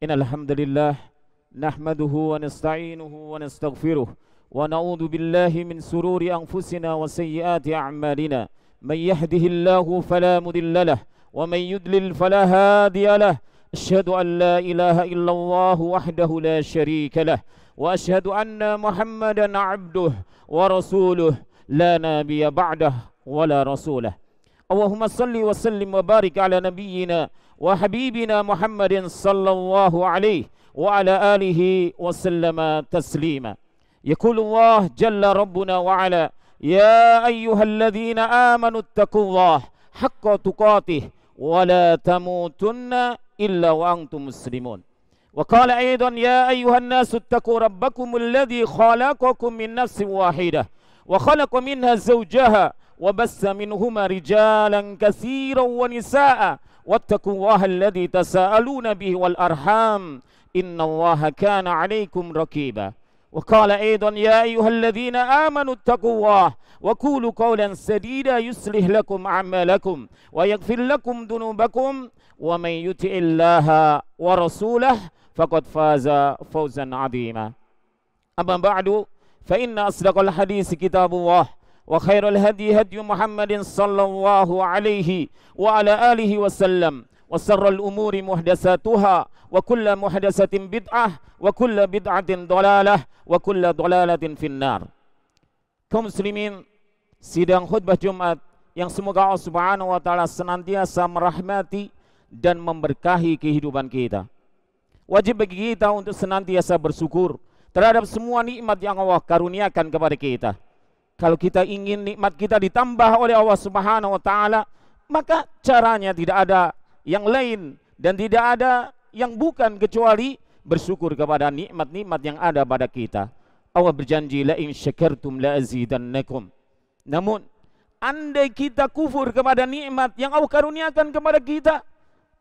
Innal hamdalillah nahmaduhu wa nasta'inuhu wa nastaghfiruh wa na'udzu billahi min sururi anfusina wa sayyiati a'malina. May yahdihillahu fala mudilla lahu wa may yudlil fala hadiya lahu. Asyhadu an la ilaha illallah wahdahu la syarika lahu wa asyhadu anna Muhammadan 'abduhu wa rasuluh la nabiyya ba'dahu wa la rasulah. Allahumma salli wa sallim wa barik ala nabiyyina wa habibina Muhammadin sallallahu alaihi wa ala alihi wa sallama taslima. Yaqulullah jalla rabbuna wa ala ya ayyuhalladzina amanu ittaqullaha haqqa tuqatih wa la tamutunna illa wa antum muslimun. Wa qala aidan ya ayyuhan nasu ittaqu rabbakum alladzi khalaqakum min nafsin wahidah wa khalaqa minha zawjaha wa bassa minhuma rijalan katsiran wa nisaa wattaqullaha alladzi tasaaluna bihi wal arham innallaha kana 'alaikum raqiba. Wa qala aidan ya ayyuhalladzina amanu ittaqullaha wa qulu qawlan sadida yuslih lakum a'malakum wa yaghfir lakum dhunubakum wa may yuti'illaha wa rasulahu faqad faza fawzan 'azima. Amma ba'du fa inna asdaqal hadits kitabullah wa khairal hadi hadi Muhammadin sallallahu alaihi wa ala alihi wasallam wa sarral umuri muhdatsatuha wa kullu muhdatsatin bid'ah wa kullu bid'atin dhalalah wa kullu dhalalatin finnar. Kaum muslimin, sidang khutbah Jumat yang semoga Allah Subhanahu wa taala senantiasa merahmati dan memberkahi kehidupan kita. Wajib bagi kita untuk senantiasa bersyukur terhadap semua nikmat yang Allah karuniakan kepada kita. Kalau kita ingin nikmat kita ditambah oleh Allah Subhanahu wa taala, maka caranya tidak ada yang lain dan tidak ada yang bukan kecuali bersyukur kepada nikmat-nikmat yang ada pada kita. Allah berjanji la in syakartum la azidannakum. Namun andai kita kufur kepada nikmat yang Allah karuniakan kepada kita,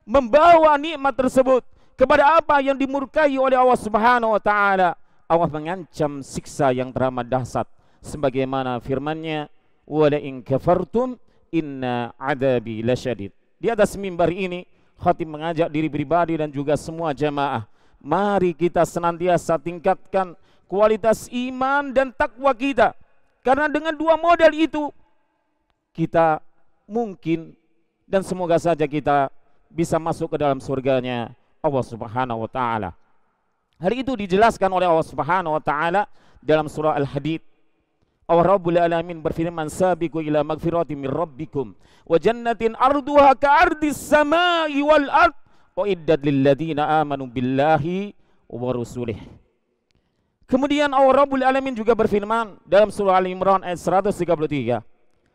membawa nikmat tersebut kepada apa yang dimurkai oleh Allah Subhanahu wa taala, Allah mengancam siksa yang teramat dahsyat sebagaimana firman-Nya wala in kafartum inna adabi lasyadid. Di atas mimbar ini khatib mengajak diri pribadi dan juga semua jamaah, mari kita senantiasa tingkatkan kualitas iman dan takwa kita, karena dengan dua modal itu kita mungkin dan semoga saja kita bisa masuk ke dalam surganya Allah Subhanahu wa taala. Hal itu dijelaskan oleh Allah Subhanahu wa taala dalam surah Al-Hadid. Allah Rabbul Alamin berfirman, sabiqu ila magfirati min rabbikum wa jannatin arduha ka'ardis samai wal ard uiddat lil ladzina amanu billahi wa rusulih. Kemudian Allah Rabbul Alamin juga berfirman dalam surah Al-Imran ayat 133,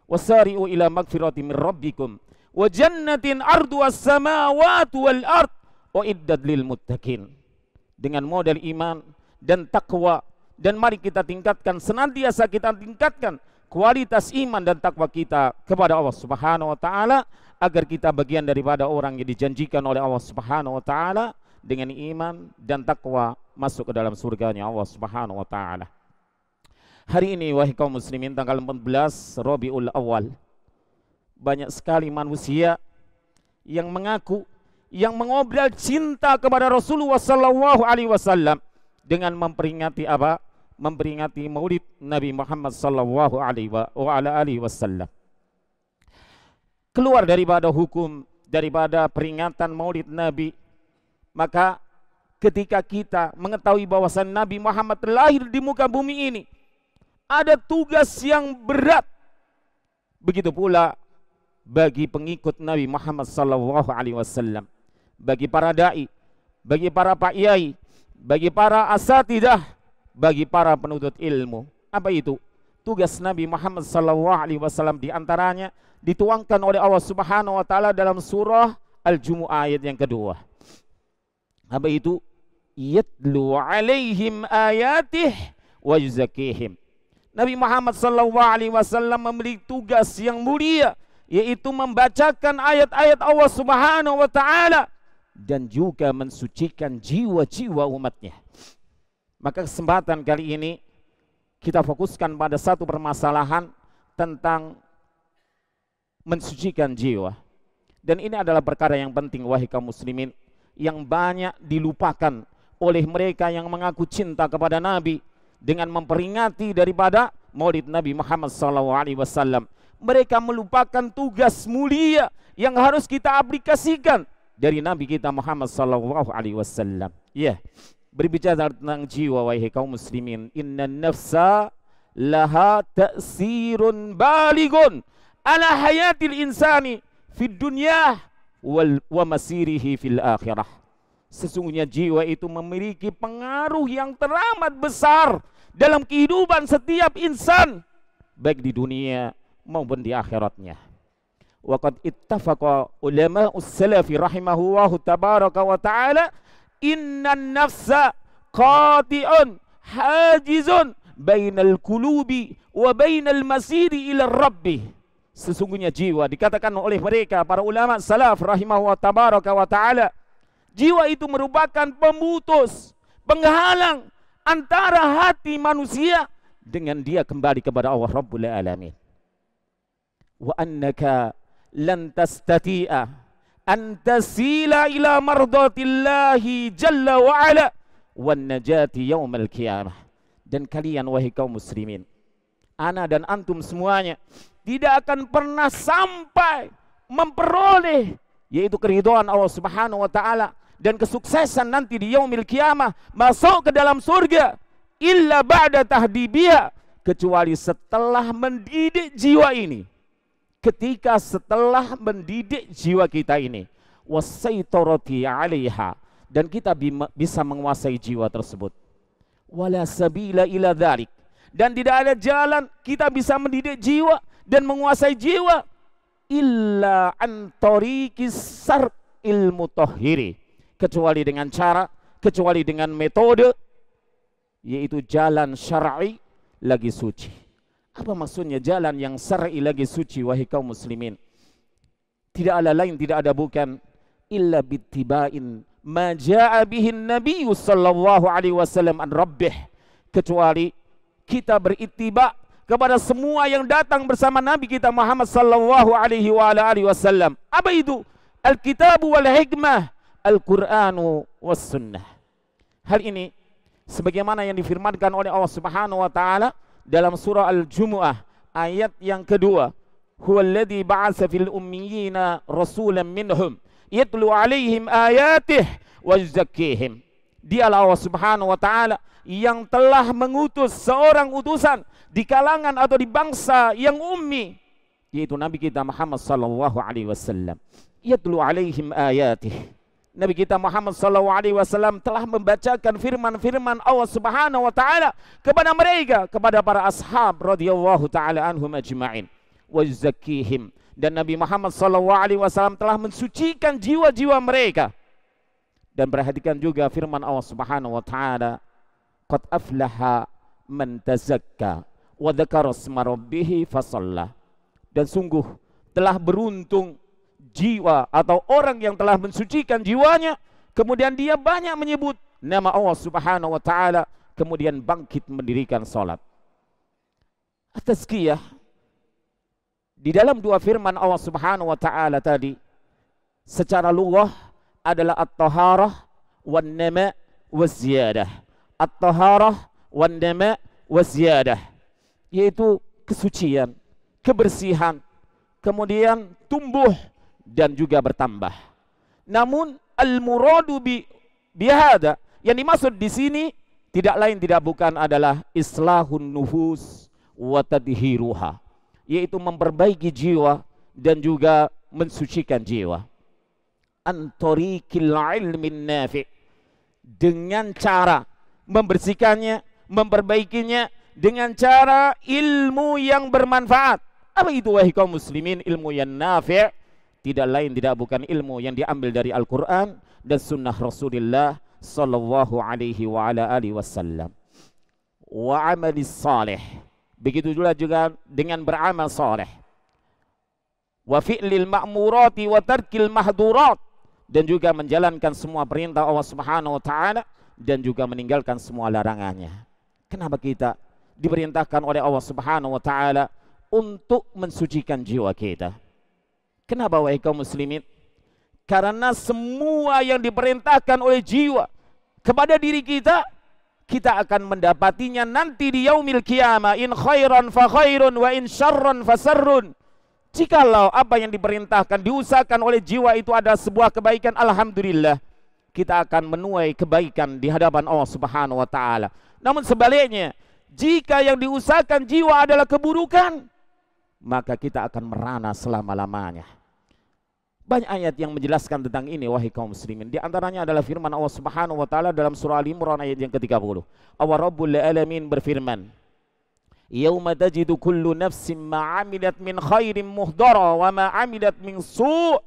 wasari'u ila magfirati min rabbikum wa jannatin arduha samawati wal ard uiddat lil muttaqin. Dengan modal iman dan takwa, dan mari kita tingkatkan, senantiasa kita tingkatkan kualitas iman dan takwa kita kepada Allah Subhanahu wa taala agar kita bagian daripada orang yang dijanjikan oleh Allah Subhanahu wa taala dengan iman dan takwa masuk ke dalam surganya Allah Subhanahu wa taala. Hari ini wahai kaum muslimin, tanggal 14 Rabiul Awal, banyak sekali manusia yang mengaku, yang mengobrol cinta kepada Rasulullah sallallahu alaihi wasallam dengan memperingati apa? Memperingati Maulid Nabi Muhammad sallallahu alaihi wasallam. Keluar daripada hukum daripada peringatan Maulid Nabi, maka ketika kita mengetahui bahwasan Nabi Muhammad lahir di muka bumi ini, ada tugas yang berat. Begitu pula bagi pengikut Nabi Muhammad sallallahu alaihi wasallam, bagi para dai, bagi para pak yai, bagi para asatidah, bagi para penuntut ilmu. Apa itu? Tugas Nabi Muhammad sallallahu alaihi wasallam di antaranya dituangkan oleh Allah Subhanahu wa taala dalam surah Al-Jumu'ah ayat yang kedua. Apa itu? Yatlu alaihim ayatih wa yuzakkihim. Nabi Muhammad sallallahu alaihi wasallam memiliki tugas yang mulia, yaitu membacakan ayat-ayat Allah Subhanahu wa taala dan juga mensucikan jiwa-jiwa umatnya. Maka kesempatan kali ini kita fokuskan pada satu permasalahan tentang mensucikan jiwa. Dan ini adalah perkara yang penting wahai kaum muslimin, yang banyak dilupakan oleh mereka yang mengaku cinta kepada Nabi dengan memperingati daripada Maulid Nabi Muhammad SAW. Mereka melupakan tugas mulia yang harus kita aplikasikan dari Nabi kita Muhammad SAW. Ya, berbicara tentang jiwa, wahai kaum muslimin, inna nafsa laha ta'sirun baligun ala hayatil insani fid dunya wa masirihi fil akhirah. Sesungguhnya jiwa itu memiliki pengaruh yang teramat besar dalam kehidupan setiap insan, baik di dunia maupun di akhiratnya. Waqad ittafaqa ulama'us salafi rahimahullahu tabaraka wa ta'ala innan nafsa qati'un hajizun bainal qulubi wa bainal masiri ila rabbi. Sesungguhnya jiwa, dikatakan oleh mereka para ulama salaf rahimahullahu tabaraka wa ta'ala, jiwa itu merupakan pemutus, penghalang antara hati manusia dengan dia kembali kepada Allah Rabbul Alamin. Wa annaka lan tastati'a an tasila ila mardatillahi jalla wa ala wan najati yaumal qiyamah. Dan kalian wahai kaum muslimin, ana dan antum semuanya tidak akan pernah sampai memperoleh yaitu keridhaan Allah Subhanahu wa taala dan kesuksesan nanti di yaumil qiyamah, masuk ke dalam surga, illa ba'da tahdibiha, kecuali setelah mendidik jiwa ini. Ketika setelah mendidik jiwa kita ini, wasaitorati 'alaiha, dan kita bisa menguasai jiwa tersebut. Wala sabila ila dzalik, dan tidak ada jalan kita bisa mendidik jiwa dan menguasai jiwa illa an tariqis sar'il mutahhiri, kecuali dengan cara, kecuali dengan metode, yaitu jalan syar'i lagi suci. Apa maksudnya jalan yang syar'i lagi suci, wahai kaum muslimin? Tidak ada lain, tidak ada bukan, illa bittiba'in ma ja'a bihin Nabi sallallahu alaihi wasallam an rabbih, kecuali kita berittiba kepada semua yang datang bersama Nabi kita Muhammad sallallahu alaihi wasallam. Apa itu? Al-kitab wal hikmah, Al-Qur'anu was sunnah. Hal ini sebagaimana yang difirmankan oleh Allah Subhanahu wa taala dalam surah Al-Jumu'ah ayat yang kedua, huwallazi ba'atsa fil ummiyina rasulan minhum yatlu 'alaihim ayatihi wa yuzakkihim. Dialah Allah Subhanahu wa taala yang telah mengutus seorang utusan di kalangan atau di bangsa yang ummi, yaitu Nabi kita Muhammad sallallahu alaihi wasallam. Yatlu 'alaihim ayatihi. Nabi kita Muhammad SAW telah membacakan firman-firman Allah Subhanahu wa taala kepada mereka, kepada para ashab radhiyallahu taala anhum ajma'in, wa yuzakkihim, dan Nabi Muhammad SAW telah mensucikan jiwa-jiwa mereka. Dan perhatikan juga firman Allah Subhanahu wa taala, qad aflaha man tazakka wa dzakara isma rabbih fasalla. Dan sungguh telah beruntung jiwa atau orang yang telah mensucikan jiwanya, kemudian dia banyak menyebut nama Allah Subhanahu wa taala, kemudian bangkit mendirikan salat. At-tazkiyah di dalam dua firman Allah Subhanahu wa taala tadi secara lughah adalah at-taharah wan nama waziyadah. At-taharah wan nama waziyadah, yaitu kesucian, kebersihan, kemudian tumbuh dan juga bertambah. Namun al-muradu bihada, yang dimaksud di sini tidak lain tidak bukan adalah islahun nufus wa tadhiruha, yaitu memperbaiki jiwa dan juga mensucikan jiwa. Antariqil ilmin nafi', dengan cara membersihkannya, memperbaikinya dengan cara ilmu yang bermanfaat. Apa itu wahai kaum muslimin ilmu yang nafi'? Tidak lain tidak bukan ilmu yang diambil dari Al-Quran dan sunnah Rasulullah sallallahu alaihi wa ala alihi wasallam. Wa amalis salih, begitu juga dengan beramal saleh. Wa fi'lil ma'murati wa tarkil mahdurat, dan juga menjalankan semua perintah Allah Subhanahu wa taala dan juga meninggalkan semua larangannya. Kenapa kita diperintahkan oleh Allah Subhanahu wa taala untuk mensucikan jiwa kita? Kenapa wahai kaum muslimin? Karena semua yang diperintahkan oleh jiwa kepada diri kita, kita akan mendapatinya nanti di yaumil qiyamah. In khairan fa khairun wa in syarran fa syarrun. Jikalau apa yang diperintahkan, diusahakan oleh jiwa itu adalah sebuah kebaikan, alhamdulillah, kita akan menuai kebaikan di hadapan Allah Subhanahu wa taala. Namun sebaliknya, jika yang diusahakan jiwa adalah keburukan, maka kita akan merana selama-lamanya. Banyak ayat yang menjelaskan tentang ini, wahai kaum muslimin. Di antaranya adalah firman Allah Subhanahu wa taala dalam surah Al-Imran ayat yang ke-30. Allah Rabbul Alamin berfirman, "Yauma tajidu kullu nafsin ma 'amilat min khairin muhdara wa ma 'amilat min su'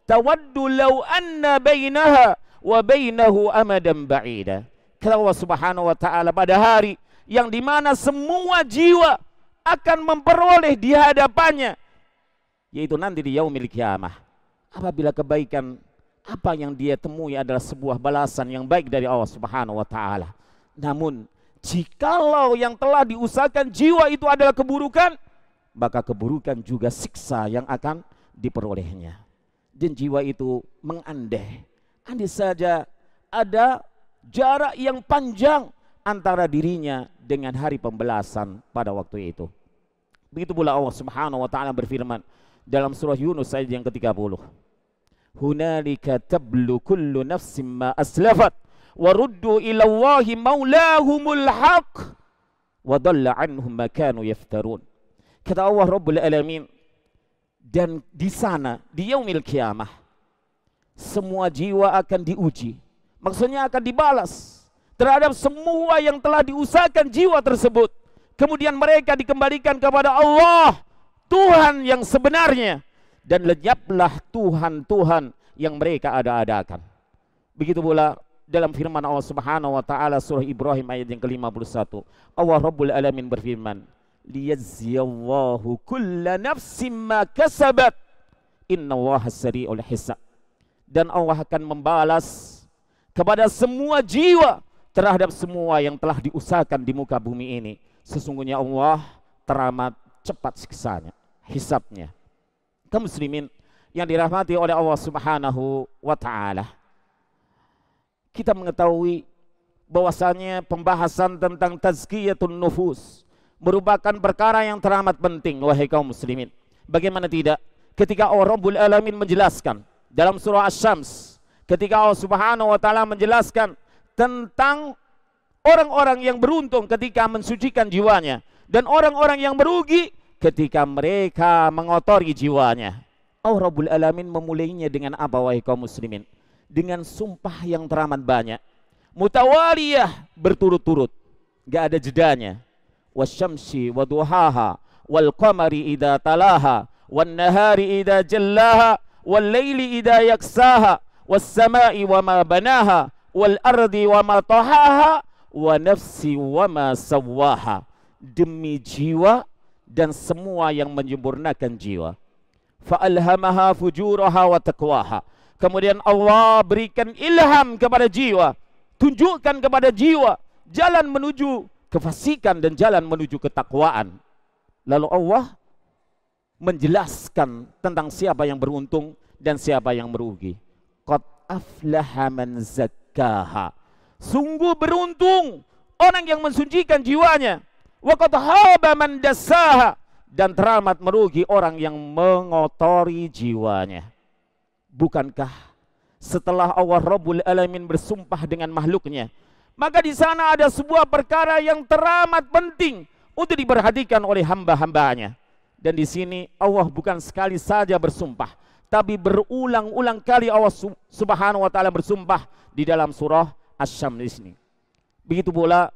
tawaddu law anna bainaha wa bainahu amadan ba'ida." Kata Allah Subhanahu wa taala, pada hari yang dimana semua jiwa akan memperoleh di hadapannya, yaitu nanti di yaumil qiyamah, apabila kebaikan apa yang dia temui adalah sebuah balasan yang baik dari Allah Subhanahu wa taala. Namun jikalau yang telah diusahakan jiwa itu adalah keburukan, maka keburukan juga siksa yang akan diperolehnya. Dan jiwa itu mengandai, andai saja ada jarak yang panjang antara dirinya dengan hari pembalasan pada waktu itu. Begitu pula Allah Subhanahu wa taala berfirman dalam surah Yunus ayat yang ke-30. Hunalika tablu kullu nafsin ma aslafat wa ruddu ila Allahi maulahumul haq wa dhalla anhum ma kanu yaftarun. Kata Allah Rabbul Alamin, dan di sana di yaumil qiyamah semua jiwa akan diuji. Maksudnya akan dibalas terhadap semua yang telah diusahakan jiwa tersebut. Kemudian mereka dikembalikan kepada Allah, Tuhan yang sebenarnya, dan lenyaplah Tuhan-Tuhan yang mereka ada-adakan. Begitu pula dalam firman Allah Subhanahu wa taala surah Ibrahim ayat yang ke-51. Allah Rabbul Alamin berfirman, "Liyajziyallahu kulla nafsin ma kasabat, innallaha sari'ul hisab." Dan Allah akan membalas kepada semua jiwa terhadap semua yang telah diusahakan di muka bumi ini. Sesungguhnya Allah teramat cepat siksanya, hisabnya. Kaum muslimin yang dirahmati oleh Allah Subhanahu wa taala, kita mengetahui bahwasanya pembahasan tentang tazkiyatun nufus merupakan perkara yang teramat penting, wahai kaum muslimin. Bagaimana tidak ketika Allah Rabbul Alamin menjelaskan dalam surah Asy-Syams, ketika Allah Subhanahu wa taala menjelaskan tentang orang-orang yang beruntung ketika mensucikan jiwanya, dan orang-orang yang merugi ketika mereka mengotori jiwanya. Allah Rabbul Alamin memulainya dengan apa, wahai kaum muslimin? Dengan sumpah yang teramat banyak, mutawaliyah, berturut-turut, gak ada jedanya. Wasyamsi wa duhaha wal qamari idza talaha wan nahari idza jallaha wal laili idza yaksaha was samai wa ma banaha wal ardi wa ma tahaha wa nafsi wa ma sawwaha. Demi jiwa dan semua yang menyempurnakan jiwa. Fa'alhamaha fujuraha wa taqwaha. Kemudian Allah berikan ilham kepada jiwa, tunjukkan kepada jiwa jalan menuju kefasikan dan jalan menuju ketakwaan. Lalu Allah menjelaskan tentang siapa yang beruntung dan siapa yang merugi. Qad aflaha man zakkaha. Sungguh beruntung orang yang mensucikan jiwanya. Wa qad khaba man dassaha. Dan teramat merugi orang yang mengotori jiwanya. Bukankah setelah Allah Rabbul Alamin bersumpah dengan makhluknya, maka di sana ada sebuah perkara yang teramat penting untuk diperhatikan oleh hamba-hambanya. Dan di sini Allah bukan sekali saja bersumpah, tapi berulang-ulang kali Allah Subhanahu wa taala bersumpah di dalam surah Asy-Syams ini. Begitu pula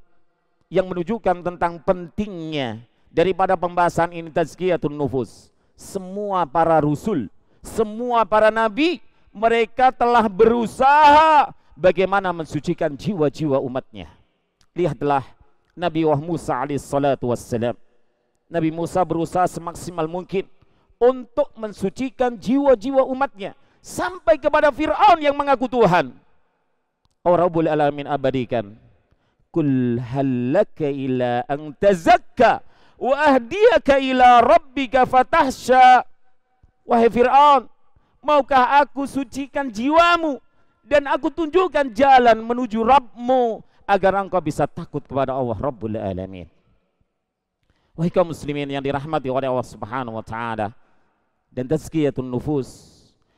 yang menunjukkan tentang pentingnya daripada pembahasan ini tazkiyatun nufus. Semua para rasul, semua para nabi, mereka telah berusaha bagaimana mensucikan jiwa-jiwa umatnya. Lihatlah Nabi Musa alaihissalatu wassalam. Nabi Musa berusaha semaksimal mungkin untuk mensucikan jiwa-jiwa umatnya, sampai kepada Fir'aun yang mengaku Tuhan. Rabbul Alamin abadikan, kul hallaka ila an tazakka wa ahdiyaka ila rabbika fatahsya. Wahai Fir'aun, maukah aku sucikan jiwamu dan aku tunjukkan jalan menuju Rabbmu agar engkau bisa takut kepada Allah Rabbul Alamin. Wahai kaum muslimin yang dirahmati oleh Allah Subhanahu wa taala, dan tazkiyatun nufus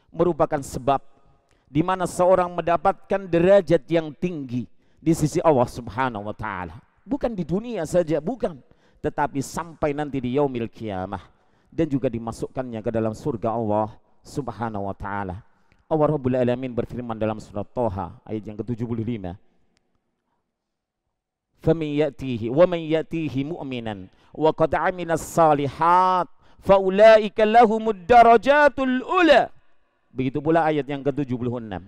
merupakan sebab di mana seorang mendapatkan derajat yang tinggi di sisi Allah Subhanahu wa taala. Bukan di dunia saja, bukan, tetapi sampai nanti di yaumil qiyamah, dan juga dimasukkannya ke dalam surga Allah Subhanahu wa taala. Allah Rabbul Alamin berfirman dalam surat Thaha ayat yang ke-75. فَمَنْ يَأْتِيهِ وَمَنْ يَأْتِيهِ مُؤْمِنًا وَقَدْ عَمِلَ الصَّالِحَاتِ فَأُولَٰئِكَ لَهُمُ الدَّرَجَاتُ الْأُولَى. Begitu pula ayat yang ke-76.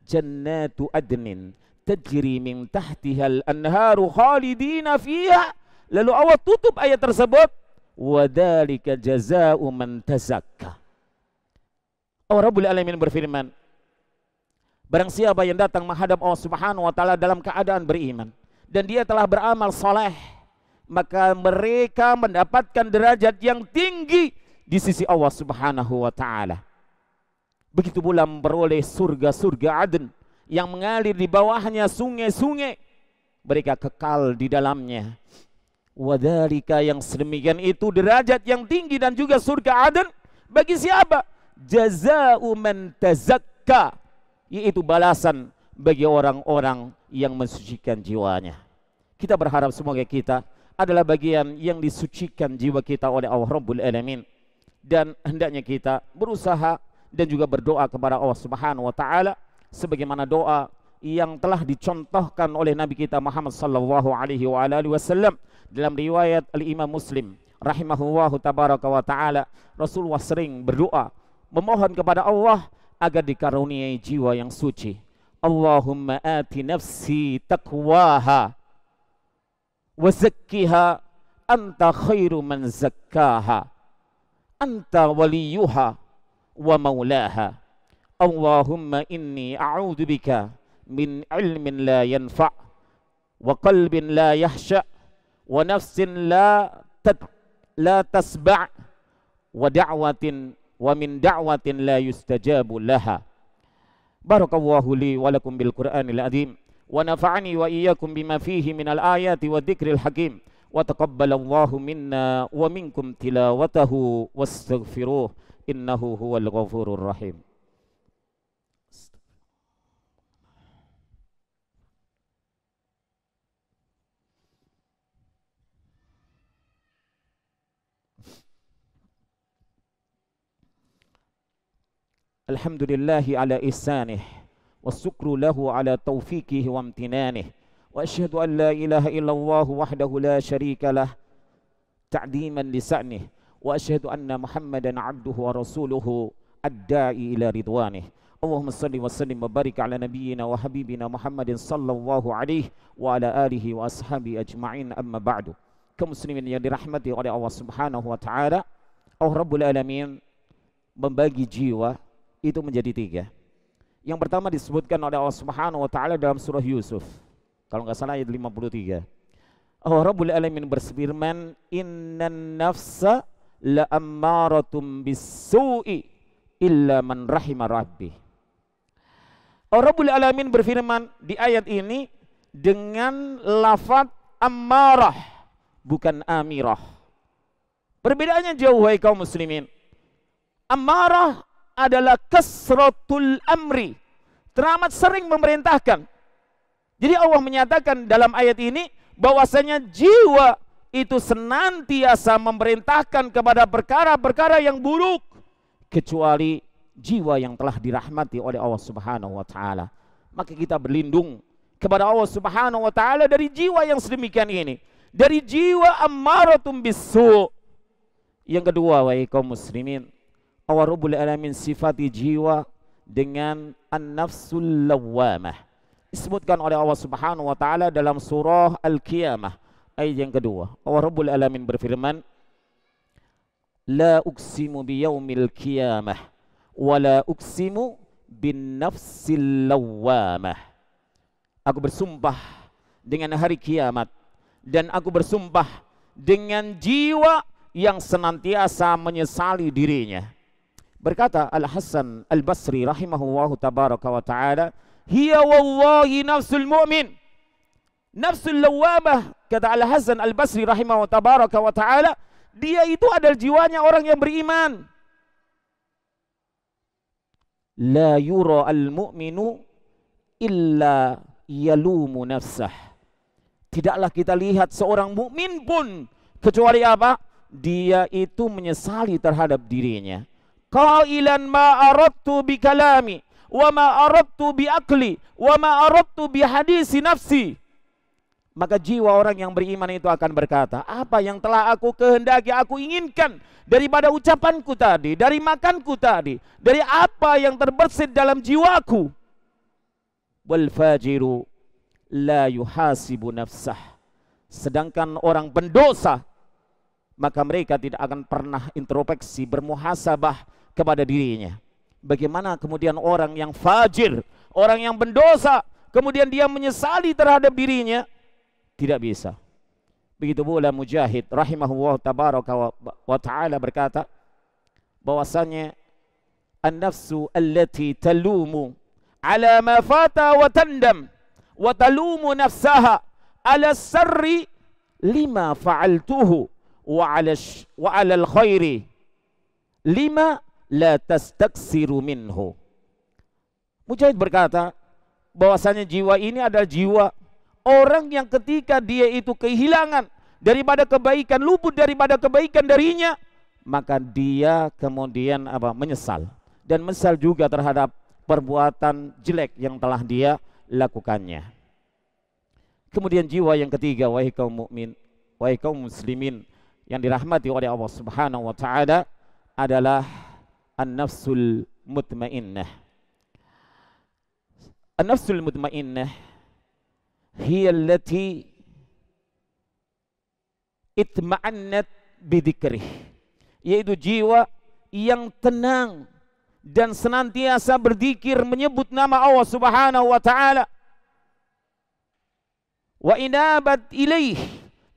Jannatu adnin tajri min tahtihal anharu khalidina fiha. Lalu Allah tutup ayat tersebut, wa dzalika jazaa'u man tazakka. Allah Rabbul Alamin berfirman, barang siapa yang datang menghadap Allah Subhanahu wa taala dalam keadaan beriman dan dia telah beramal soleh, maka mereka mendapatkan derajat yang tinggi di sisi Allah Subhanahu wa taala. Begitu pula memperoleh surga-surga Aden yang mengalir di bawahnya sungai-sungai, mereka kekal di dalamnya. Wadzalika, yang sedemikian itu derajat yang tinggi dan juga surga Aden bagi siapa? Jazaa'u man tazakka, yaitu balasan bagi orang-orang yang mensucikan jiwanya. Kita berharap semoga kita adalah bagian yang disucikan jiwa kita oleh Allah Rabbul Alamin, dan hendaknya kita berusaha dan juga berdoa kepada Allah Subhanahu wa taala sebagaimana doa yang telah dicontohkan oleh Nabi kita Muhammad sallallahu alaihi wasallam dalam riwayat Al-Imam Muslim rahimahullahu tabaraka wa taala. Rasulullah sering berdoa memohon kepada Allah agar dikaruniai jiwa yang suci. Allahumma ati nafsi taqwaha wa zakkiha anta khairu man zakkaha anta waliyuha wa maulaha. Allahumma inni a'udzu bika min ilmin la yanfa' wa qalbin la yahsha' wa nafsin la tasba' wa da'watin wa min da'watin la yustajabu laha. Barakallahu li wa lakum bil Qur'anil azim wa nafa'ani wa iyyakum bima fihi minal ayati wa dzikril hakim wa taqabbalallahu minna wa minkum tilawatahu wastaghfiruh innahu huwal ghafurur rahim. Alhamdulillahi ala ihsanih wa syukru lahu ala taufiqih wa amtinanih wa asyhadu an la ilaha illallah wahdahu la syarika lah ta'diman li sa'nih wa asyhadu anna Muhammadan abduhu wa rasuluhu ad-da'i ila ridwanih. Allahumma salli wa sallim wa barik ala nabiyyina wa habibina Muhammadin sallallahu alaihi wa ala alihi wa ashabi ajma'in, amma ba'du. Kaum muslimin yang dirahmati oleh Allah Subhanahu wa taala, Allah Rabbul Alamin membagi jiwa itu menjadi tiga. Yang pertama disebutkan oleh Allah Subhanahu wa taala dalam surah Yusuf, kalau nggak salah ayat 53. Allah Rabbul Alamin berfirman, innan nafsa la ammaratum bis-su'i illa man rahima rabbi. Allah Rabbul Alamin berfirman di ayat ini dengan lafaz ammarah, bukan amirah. Perbedaannya jauh, wahai kaum muslimin. Ammarah adalah kasratul amri, teramat sering memerintahkan. Jadi Allah menyatakan dalam ayat ini bahwasanya jiwa itu senantiasa memerintahkan kepada perkara-perkara yang buruk, kecuali jiwa yang telah dirahmati oleh Allah Subhanahu wa taala. Maka kita berlindung kepada Allah Subhanahu wa taala dari jiwa yang sedemikian ini, dari jiwa ammaratum bisu'. Yang kedua, wahai kaum muslimin, Allah Rabbul Alamin sifati jiwa dengan an-nafsul lawwamah. Disebutkan oleh Allah Subhanahu wa taala dalam surah Al-Qiyamah ayat yang kedua. Allah Rabbul Alamin berfirman, la uqsimu biyaumil qiyamah wa la uqsimu bin nafsil lawwamah. Aku bersumpah dengan hari kiamat dan aku bersumpah dengan jiwa yang senantiasa menyesali dirinya. Berkata Al-Hasan Al-Basri rahimahullahu tabaraka wa ta'ala, hiya wallahi nafsul mu'min. Nafsul lawamah, kata Al-Hasan Al-Basri rahimahullahu tabaraka wa ta'ala, dia itu adalah jiwanya orang yang beriman. La yura al-mu'minu illa yalumu nafsah. Tidaklah kita lihat seorang mukmin pun kecuali apa? Dia itu menyesali terhadap dirinya. Qailan ma aradtu bi kalami wa ma aradtu bi akli wa ma aradtu bi hadisi nafsi. Maka jiwa orang yang beriman itu akan berkata, apa yang telah aku kehendaki, aku inginkan daripada ucapanku tadi, dari makanku tadi, dari apa yang terbersit dalam jiwaku. Wal fajiru la yuhasibu nafsah. Sedangkan orang pendosa, maka mereka tidak akan pernah introspeksi, bermuhasabah kepada dirinya. Bagaimana kemudian orang yang fajir, orang yang pendosa, kemudian dia menyesali terhadap dirinya? Tidak bisa. Begitu pula Mujahid rahimahullah tabaraka wa ta'ala berkata bahwasanya an-nafsu allati talumu ala ma fata wa tandam wa talumu nafsaha ala sarri lima fa'altuhu wa ala al-khairi lima la tastaksiru minhu. Mujahid berkata bahwasanya jiwa ini adalah jiwa orang yang ketika dia itu kehilangan daripada kebaikan, luput daripada kebaikan darinya, maka dia kemudian menyesal, dan menyesal juga terhadap perbuatan jelek yang telah dia lakukannya. Kemudian jiwa yang ketiga, wahai kaum mukmin, wahai kaum muslimin yang dirahmati oleh Allah Subhanahu wa taala, adalah an-nafsul mutmainnah. An-nafsul mutmainnah hiya allati itma'annat bidzikrih, yaitu jiwa yang tenang dan senantiasa berzikir menyebut nama Allah Subhanahu wa taala, wa inabat ilaih,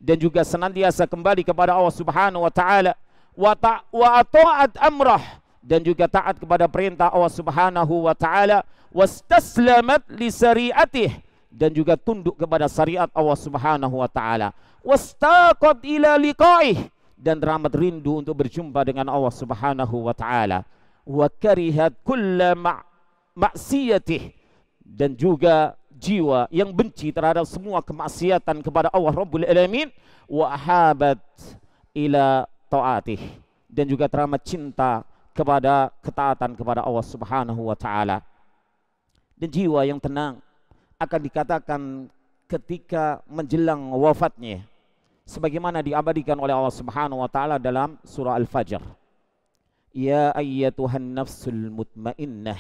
dan juga senantiasa kembali kepada Allah Subhanahu wa taala, wa ata'at amrah, dan juga taat kepada perintah Allah Subhanahu wa taala, wastaslamat li syari'atih, dan juga tunduk kepada syariat Allah Subhanahu wa taala, wastaqat ila liqa'ih, dan teramat rindu untuk berjumpa dengan Allah Subhanahu wa taala, wa karihat kulla maksiyatih, dan juga jiwa yang benci terhadap semua kemaksiatan kepada Allah Rabbul Alamin, wa ahabat ila taatih, dan juga teramat cinta kepada ketaatan kepada Allah Subhanahu wa taala. Dan jiwa yang tenang akan dikatakan ketika menjelang wafatnya, sebagaimana diabadikan oleh Allah Subhanahu wa taala dalam surah Al-Fajr. Ya ayyatuhan nafsul mutmainnah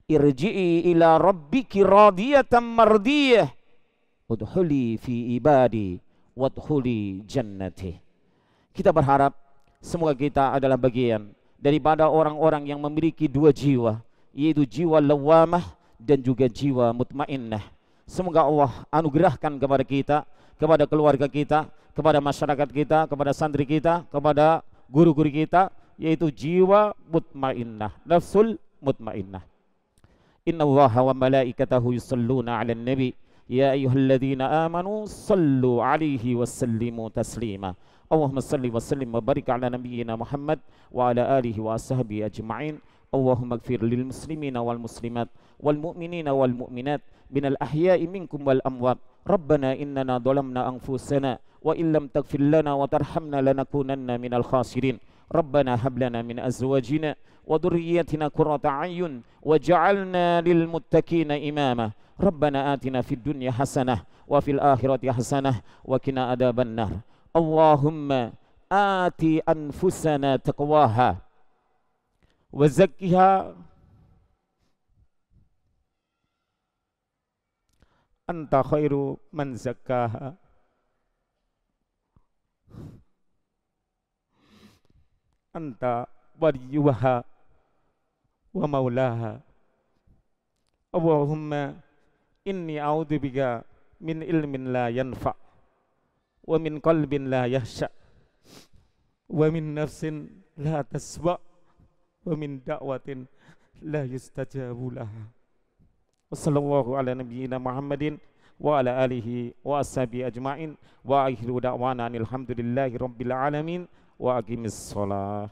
irji'i ila rabbiki radiyatan mardiyah udkhuli fi ibadi wadkhuli jannati. Kita berharap semoga kita adalah bagian daripada orang-orang yang memiliki dua jiwa, yaitu jiwa lawamah dan juga jiwa mutmainnah. Semoga Allah anugerahkan kepada kita, kepada keluarga kita, kepada masyarakat kita, kepada santri kita, kepada guru-guru kita, yaitu jiwa mutmainnah, nafsul mutmainnah. Innallaha wa malaikatahu yusalluna 'alan nabi ya ayyuhalladzina amanu sallu 'alaihi wasallimu taslima. Allahumma salli wa sallim wa barik 'ala nabiyyina Muhammad wa 'ala alihi wa ashabihi ajma'in. Allahumma ighfir lil muslimina wal muslimat wal mu'minina wal mu'minat minal ahya'i minkum wal amwat. Rabbana innana dhalamna anfusana wa illam taghfir lana wa tarhamna lanakunanna minal khasirin. Rabbana hab lana min azwajina wa dhurriyyatina qurrata a'yun waj'alna lil muttaqina imama. Rabbana atina fid dunya hasanah wa fil akhirati hasanah wa qina adzabannar. Allahumma ati anfusana taqwaha wa zakkiha anta khairu man zakkaha anta waliyuha wa maulaha. Allahumma inni a'udzubika min ilmin la yanfa wa min qalbin la yahsha wa min nafsin la tasba wa min da'watin la yustajabu laha. Wassallallahu ala nabiyyina Muhammadin wa ala alihi wa ashabihi ajma'in wa akhiru da'wana alhamdulillahi rabbil alamin wa aqimis shalah.